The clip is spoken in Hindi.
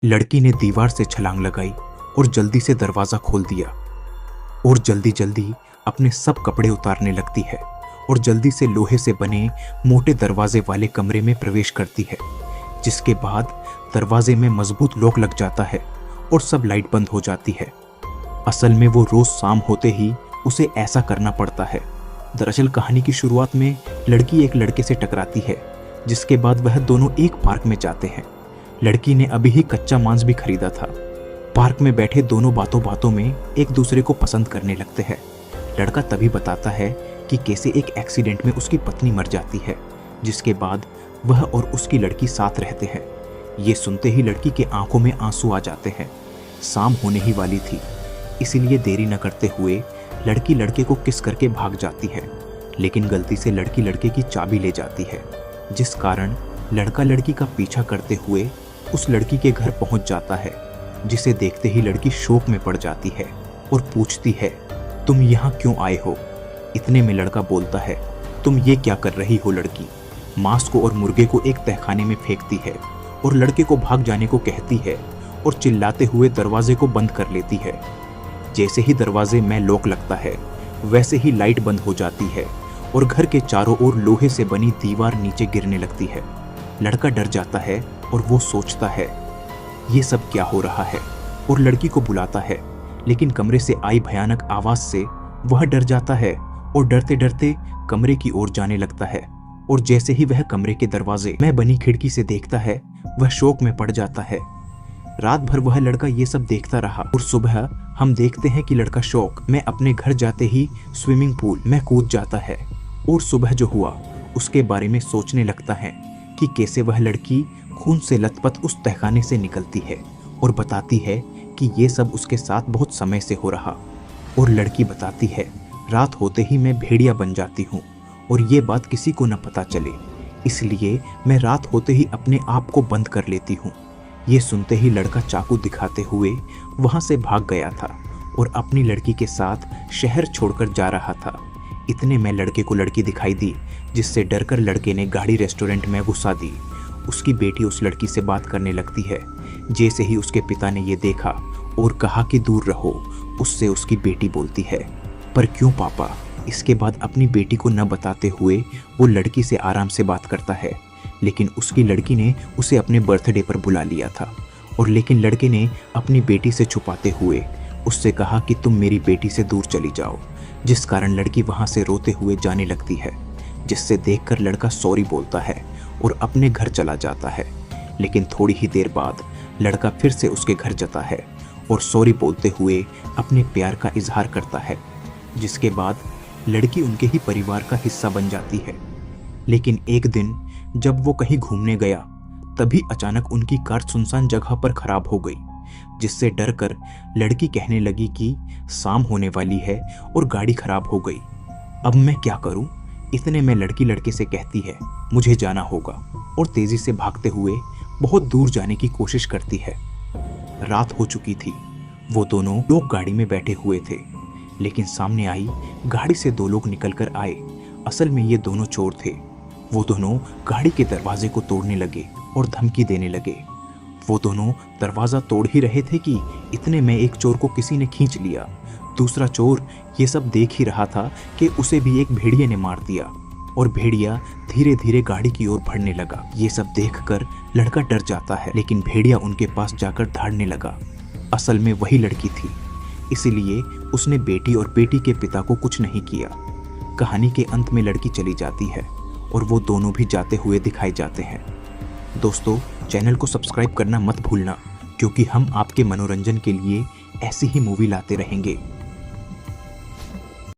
लड़की ने दीवार से छलांग लगाई और जल्दी से दरवाजा खोल दिया और जल्दी जल्दी अपने सब कपड़े उतारने लगती है और जल्दी से लोहे से बने मोटे दरवाजे वाले कमरे में प्रवेश करती है, जिसके बाद दरवाजे में मजबूत लॉक लग जाता है और सब लाइट बंद हो जाती है। असल में वो रोज शाम होते ही उसे ऐसा करना पड़ता है। दरअसल कहानी की शुरुआत में लड़की एक लड़के से टकराती है, जिसके बाद वह दोनों एक पार्क में जाते हैं। लड़की ने अभी ही कच्चा मांस भी खरीदा था। पार्क में बैठे दोनों बातों बातों में एक दूसरे को पसंद करने लगते हैं। लड़का तभी बताता है कि कैसे एक एक्सीडेंट में उसकी पत्नी मर जाती है, जिसके बाद वह और उसकी लड़की साथ रहते हैं। ये सुनते ही लड़की के आंखों में आंसू आ जाते हैं। शाम होने ही वाली थी, इसीलिए देरी न करते हुए लड़की लड़के को किस करके भाग जाती है, लेकिन गलती से लड़की लड़के की चाबी ले जाती है, जिस कारण लड़का लड़की का पीछा करते हुए उस लड़की के घर पहुंच जाता है, जिसे देखते ही लड़की शोक में पड़ जाती है और पूछती है, तुम यहाँ क्यों आए हो? इतने में लड़का बोलता है, तुम ये क्या कर रही हो? लड़की मांस को और मुर्गे को एक तहखाने में फेंकती है और लड़के को भाग जाने को कहती है और चिल्लाते हुए दरवाजे को बंद कर लेती है। जैसे ही दरवाजे में लॉक लगता है, वैसे ही लाइट बंद हो जाती है और घर के चारों ओर लोहे से बनी दीवार नीचे गिरने लगती है। लड़का डर जाता है और वो सोचता है ये सब क्या हो रहा है, और लड़की को बुलाता है, लेकिन कमरे से आई भयानक आवाज से वह डर जाता है और डरते डरते कमरे की ओर जाने लगता है। और जैसे ही वह कमरे के दरवाजे में बनी खिड़की से देखता है, वह शोक में पड़ जाता है। रात भर वह लड़का ये सब देखता रहा और सुबह हम देखते हैं कि लड़का शौक में अपने घर जाते ही स्विमिंग पूल में कूद जाता है और सुबह जो हुआ उसके बारे में सोचने लगता है कि कैसे वह लड़की खून से लथपथ उस तहखाने से निकलती है और बताती है कि ये सब उसके साथ बहुत समय से हो रहा। और लड़की बताती है, रात होते ही मैं भेड़िया बन जाती हूँ और ये बात किसी को न पता चले, इसलिए मैं रात होते ही अपने आप को बंद कर लेती हूँ। ये सुनते ही लड़का चाकू दिखाते हुए वहां से भाग गया था और अपनी लड़की के साथ शहर छोड़कर जा रहा था। इतने में लड़के को लड़की दिखाई दी, जिससे डरकर लड़के ने गाड़ी रेस्टोरेंट में घुसा दी। उसकी बेटी उस लड़की से बात करने लगती है। जैसे ही उसके पिता ने ये देखा और कहा कि दूर रहो, उससे उसकी बेटी बोलती है, पर क्यों पापा? इसके बाद अपनी बेटी को न बताते हुए वो लड़की से आराम से बात करता है, लेकिन उसकी लड़की ने उसे अपने बर्थडे पर बुला लिया था। और लेकिन लड़के ने अपनी बेटी से छुपाते हुए उससे कहा कि तुम मेरी बेटी से दूर चली जाओ, जिस कारण लड़की वहां से रोते हुए जाने लगती है, जिससे देखकर लड़का सॉरी बोलता है और अपने घर चला जाता है। लेकिन थोड़ी ही देर बाद लड़का फिर से उसके घर जाता है और सॉरी बोलते हुए अपने प्यार का इजहार करता है, जिसके बाद लड़की उनके ही परिवार का हिस्सा बन जाती है। लेकिन एक दिन जब वो कहीं घूमने गया, तभी अचानक उनकी कार सुनसान जगह पर खराब हो गई, जिससे डरकर लड़की कहने लगी कि शाम होने वाली है और गाड़ी खराब हो गई, अब मैं क्या करूं? इतने में लड़की लड़के से कहती है, मुझे जाना होगा, और तेजी से भागते हुए बहुत दूर जाने की कोशिश करती है। रात हो चुकी थी। वो दोनों लोग गाड़ी में बैठे हुए थे, लेकिन सामने आई गाड़ी से दो लोग निकलकर आए। असल में ये दोनों चोर थे। वो दोनों गाड़ी के दरवाजे को तोड़ने लगे और धमकी देने लगे। वो दोनों दरवाजा तोड़ ही रहे थे कि इतने में एक चोर को किसी ने खींच लिया। दूसरा चोर ये सब देख ही रहा था कि उसे भी एक भेड़िए ने मार दिया और भेड़िया धीरे धीरे गाड़ी की ओर बढ़ने लगा। ये सब देखकर लड़का डर जाता है, लेकिन भेड़िया उनके पास जाकर धाड़ने लगा। असल में वही लड़की थी, इसीलिए उसने बेटी और बेटी के पिता को कुछ नहीं किया। कहानी के अंत में लड़की चली जाती है और वो दोनों भी जाते हुए दिखाई जाते हैं। दोस्तों, चैनल को सब्सक्राइब करना मत भूलना, क्योंकि हम आपके मनोरंजन के लिए ऐसी ही मूवी लाते रहेंगे।